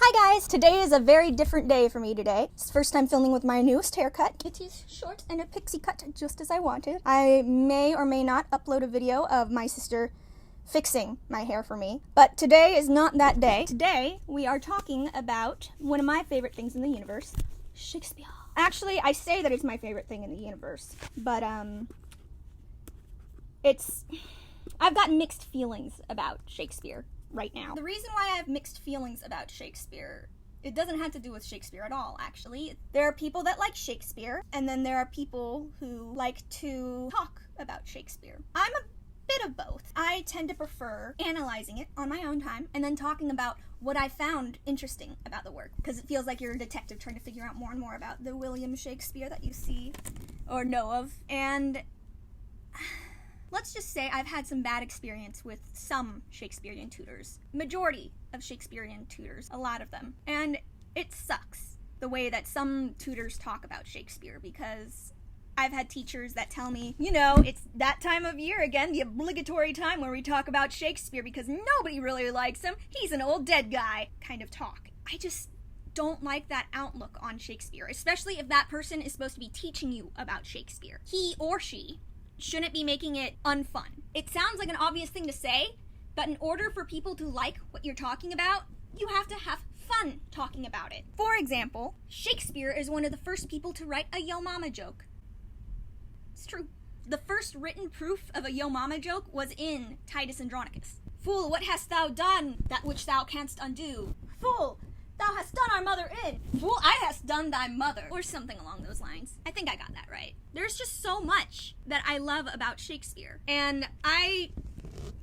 Hi guys! Today is a very different day for me today. It's the first time filming with my newest haircut. It is short and a pixie cut just as I wanted. I may or may not upload a video of my sister fixing my hair for me. But today is not that day. Today we are talking about one of my favorite things in the universe, Shakespeare. Actually, I say that it's my favorite thing in the universe, but I've got mixed feelings about Shakespeare right now. The reason why I have mixed feelings about Shakespeare, it doesn't have to do with Shakespeare at all, actually. There are people that like Shakespeare, and then there are people who like to talk about Shakespeare. I'm a bit of both. I tend to prefer analyzing it on my own time, and then talking about what I found interesting about the work, because it feels like you're a detective trying to figure out more and more about the William Shakespeare that you see or know of. And let's just say I've had some bad experience with some Shakespearean tutors. Majority of Shakespearean tutors, a lot of them. And it sucks the way that some tutors talk about Shakespeare, because I've had teachers that tell me, you know, it's that time of year again, the obligatory time where we talk about Shakespeare because nobody really likes him. He's an old dead guy kind of talk. I just don't like that outlook on Shakespeare, especially if that person is supposed to be teaching you about Shakespeare. He or she shouldn't be making it unfun. It sounds like an obvious thing to say, but in order for people to like what you're talking about, you have to have fun talking about it. For example, Shakespeare is one of the first people to write a yo mama joke. It's true. The first written proof of a yo mama joke was in Titus Andronicus. Fool, what hast thou done, that which thou canst undo? Fool, thou hast done our mother in. Fool, I hast done thy mother. Or something along those lines. I think I got that right. There's just so much that I love about Shakespeare. And I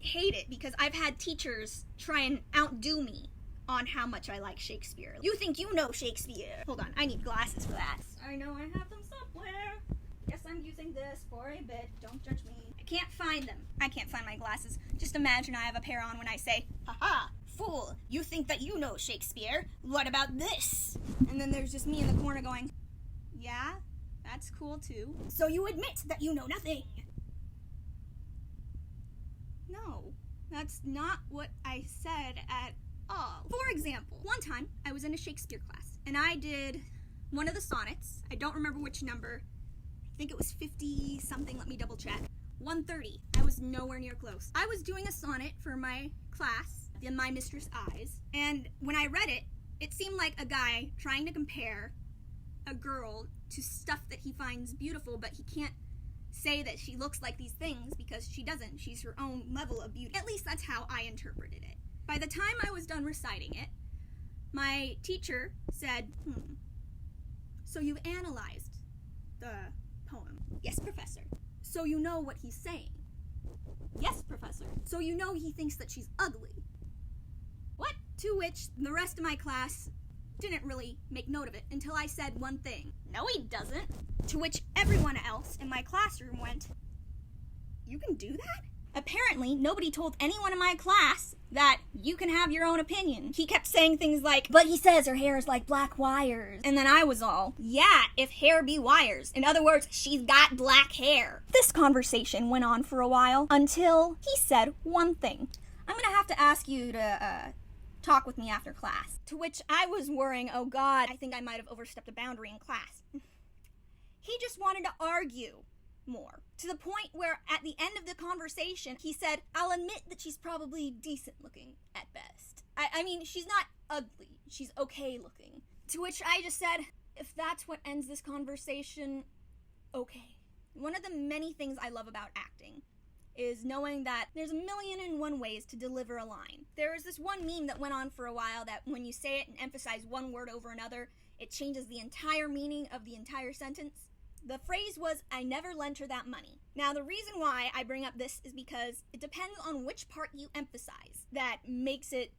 hate it because I've had teachers try and outdo me on how much I like Shakespeare. You think you know Shakespeare. Hold on, I need glasses for that. I know I have them somewhere. Guess I'm using this for a bit. Don't judge me. I can't find them. I can't find my glasses. Just imagine I have a pair on when I say, haha, fool, you think that you know Shakespeare. What about this? And then there's just me in the corner going, yeah, that's cool too. So you admit that you know nothing. No, that's not what I said at all. For example, one time I was in a Shakespeare class and I did one of the sonnets. I don't remember which number. I think it was 50 something, let me double check. 130. I was nowhere near close. I was doing a sonnet for my class, In My Mistress' Eyes, and when I read it, it seemed like a guy trying to compare a girl to stuff that he finds beautiful, but he can't say that she looks like these things because she doesn't. She's her own level of beauty. At least that's how I interpreted it. By the time I was done reciting it, my teacher said, so you've analyzed the poem? Yes, professor. So you know what he's saying? Yes, professor. So you know he thinks that she's ugly? What? To which the rest of my class didn't really make note of it until I said one thing. No, he doesn't. To which everyone else in my classroom went, you can do that? Apparently, nobody told anyone in my class that you can have your own opinion. He kept saying things like, but he says her hair is like black wires. And then I was all, yeah, if hair be wires. In other words, she's got black hair. This conversation went on for a while until he said one thing. I'm gonna have to ask you to talk with me after class. To which I was worrying, oh God, I think I might have overstepped a boundary in class. He just wanted to argue more, to the point where at the end of the conversation he said, I'll admit that she's probably decent looking at best. I mean, she's not ugly, she's okay looking. To which I just said, if that's what ends this conversation, okay. One of the many things I love about acting is knowing that there's 1,000,001 ways to deliver a line. There was this one meme that went on for a while that when you say it and emphasize one word over another, it changes the entire meaning of the entire sentence. The phrase was, I never lent her that money. Now, the reason why I bring up this is because it depends on which part you emphasize that makes it,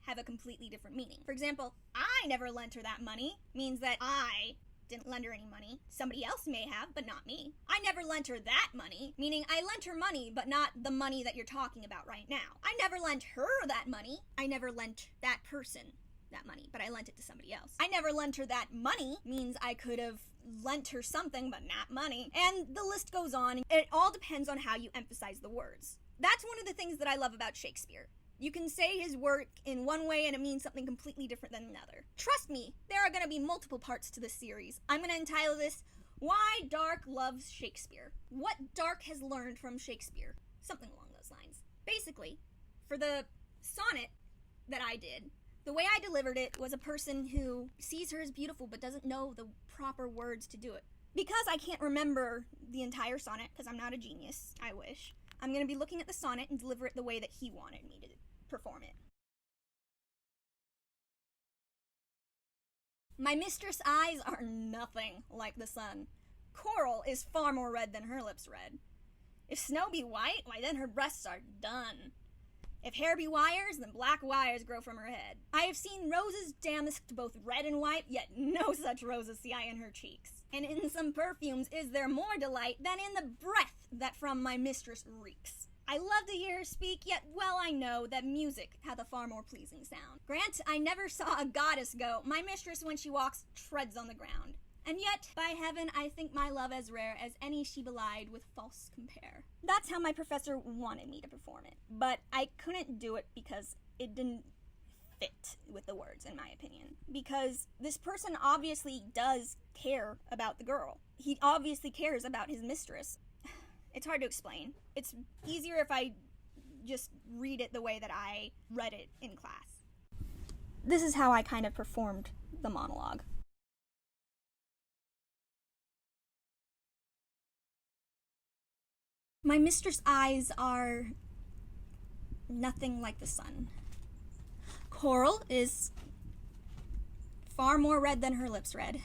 have a completely different meaning. For example, I never lent her that money means that I didn't lend her any money. Somebody else may have, but not me. I never lent her that money, meaning I lent her money, but not the money that you're talking about right now. I never lent her that money. I never lent that person that money, but I lent it to somebody else. I never lent her that money means I could have lent her something, but not money. And the list goes on. It all depends on how you emphasize the words. That's one of the things that I love about Shakespeare. You can say his work in one way and it means something completely different than another. Trust me, there are going to be multiple parts to this series. I'm going to entitle this, Why Dark Loves Shakespeare. What Dark has learned from Shakespeare. Something along those lines. Basically, for the sonnet that I did, the way I delivered it was a person who sees her as beautiful but doesn't know the proper words to do it. Because I can't remember the entire sonnet, because I'm not a genius, I wish, I'm going to be looking at the sonnet and deliver it the way that he wanted me to perform it. My mistress' eyes are nothing like the sun. Coral is far more red than her lips red. If snow be white, why then her breasts are dun. If hair be wires, then black wires grow from her head. I have seen roses damasked both red and white, yet no such roses see I in her cheeks. And in some perfumes is there more delight than in the breath that from my mistress reeks. I love to hear her speak, yet well I know that music hath a far more pleasing sound. Grant, I never saw a goddess go. My mistress, when she walks, treads on the ground. And yet, by heaven, I think my love as rare as any she belied with false compare. That's how my professor wanted me to perform it. But I couldn't do it because it didn't fit with the words, in my opinion. Because this person obviously does care about the girl. He obviously cares about his mistress. It's hard to explain. It's easier if I just read it the way that I read it in class. This is how I kind of performed the monologue. My mistress' eyes are nothing like the sun. Coral is far more red than her lips red.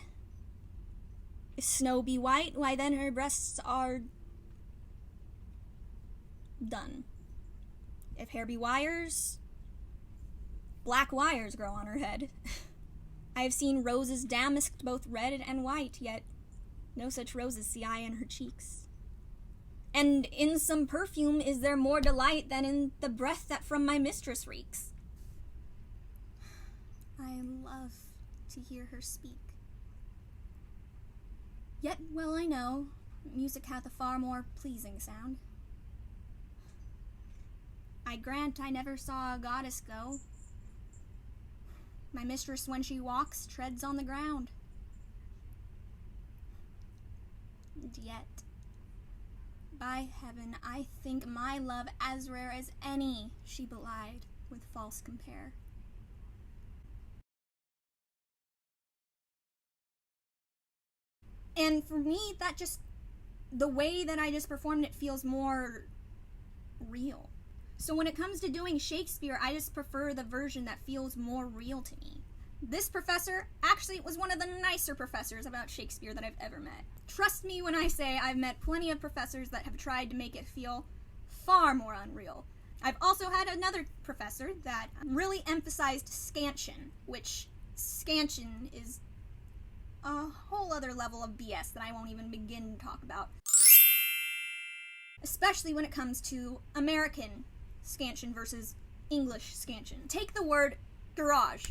If snow be white, why then her breasts are done. If hair be wires, black wires grow on her head. I have seen roses damasked both red and white, yet no such roses see I in her cheeks. And in some perfume is there more delight than in the breath that from my mistress reeks. I love to hear her speak. Yet well I know, music hath a far more pleasing sound. I grant I never saw a goddess go. My mistress, when she walks, treads on the ground. And yet, by heaven, I think my love as rare as any she belied with false compare. And for me, that just, the way that I just performed it feels more real. So when it comes to doing Shakespeare, I just prefer the version that feels more real to me. This professor actually was one of the nicer professors about Shakespeare that I've ever met. Trust me when I say I've met plenty of professors that have tried to make it feel far more unreal. I've also had another professor that really emphasized scansion, which scansion is a whole other level of BS that I won't even begin to talk about. Especially when it comes to American scansion versus English scansion. Take the word garage,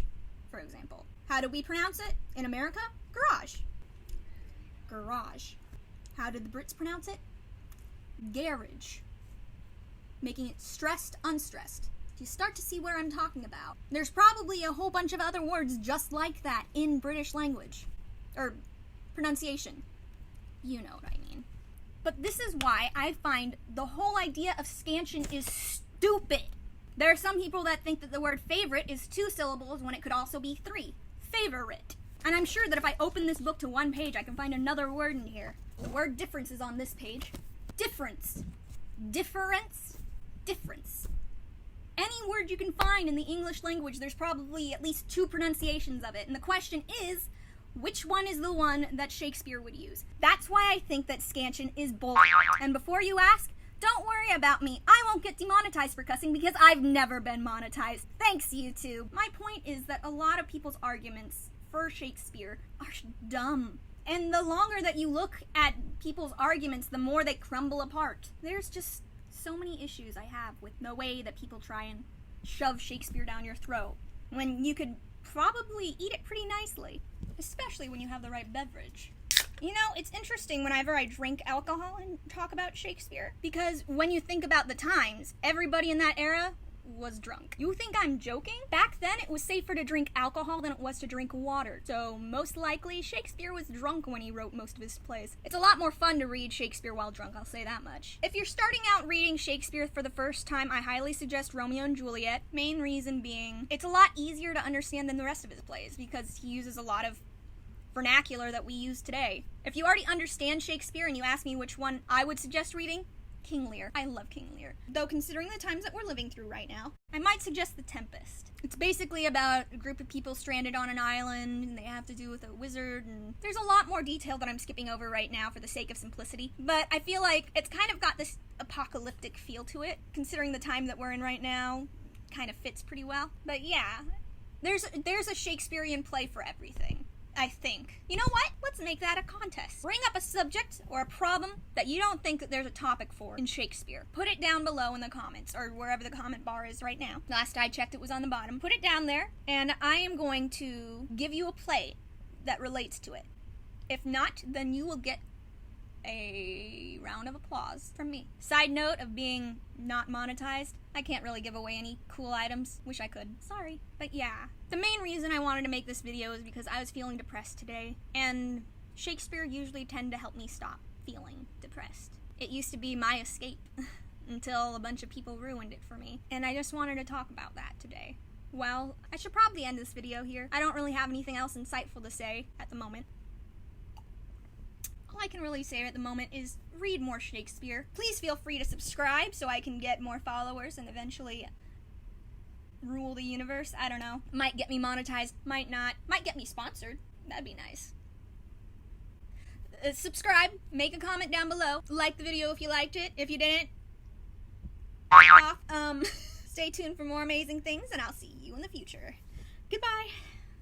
for example. How do we pronounce it in America? Garage. Garage. How did the Brits pronounce it? Garage. Making it stressed, unstressed. You start to see what I'm talking about. There's probably a whole bunch of other words just like that in British language. Or pronunciation. You know what I mean. But this is why I find the whole idea of scansion is stupid. There are some people that think that the word favorite is 2 syllables when it could also be 3. Favorite. And I'm sure that if I open this book to one page, I can find another word in here. The word difference is on this page. Difference. Difference. Difference. Any word you can find in the English language, there's probably at least 2 pronunciations of it. And the question is, which one is the one that Shakespeare would use? That's why I think that scansion is bull. And before you ask, don't worry about me. I won't get demonetized for cussing because I've never been monetized. Thanks, YouTube. My point is that a lot of people's arguments for Shakespeare are dumb. And the longer that you look at people's arguments, the more they crumble apart. There's just so many issues I have with the way that people try and shove Shakespeare down your throat when you could probably eat it pretty nicely, especially when you have the right beverage. You know, it's interesting whenever I drink alcohol and talk about Shakespeare, because when you think about the times, everybody in that era was drunk. You think I'm joking? Back then, it was safer to drink alcohol than it was to drink water. So most likely, Shakespeare was drunk when he wrote most of his plays. It's a lot more fun to read Shakespeare while drunk, I'll say that much. If you're starting out reading Shakespeare for the first time, I highly suggest Romeo and Juliet. Main reason being, it's a lot easier to understand than the rest of his plays because he uses a lot of vernacular that we use today. If you already understand Shakespeare and you ask me which one I would suggest reading, King Lear. I love King Lear. Though considering the times that we're living through right now, I might suggest The Tempest. It's basically about a group of people stranded on an island and they have to do with a wizard, and there's a lot more detail that I'm skipping over right now for the sake of simplicity. But I feel like it's kind of got this apocalyptic feel to it, considering the time that we're in right now. Kind of fits pretty well. But yeah, there's a Shakespearean play for everything, I think. You know what? Let's make that a contest. Bring up a subject or a problem that you don't think that there's a topic for in Shakespeare. Put it down below in the comments, or wherever the comment bar is right now. Last I checked, it was on the bottom. Put it down there, and I am going to give you a play that relates to it. If not, then you will get a round of applause from me. Side note of being not monetized, I can't really give away any cool items. Wish I could. Sorry. But yeah. The main reason I wanted to make this video is because I was feeling depressed today, and Shakespeare usually tend to help me stop feeling depressed. It used to be my escape until a bunch of people ruined it for me, and I just wanted to talk about that today. Well, I should probably end this video here. I don't really have anything else insightful to say at the moment. All I can really say at the moment is read more Shakespeare. Please feel free to subscribe so I can get more followers and eventually rule the universe. I don't know. Might get me monetized, might not. Might get me sponsored. That'd be nice. Subscribe, make a comment down below. Like the video if you liked it. If you didn't, off. Stay tuned for more amazing things, and I'll see you in the future. Goodbye.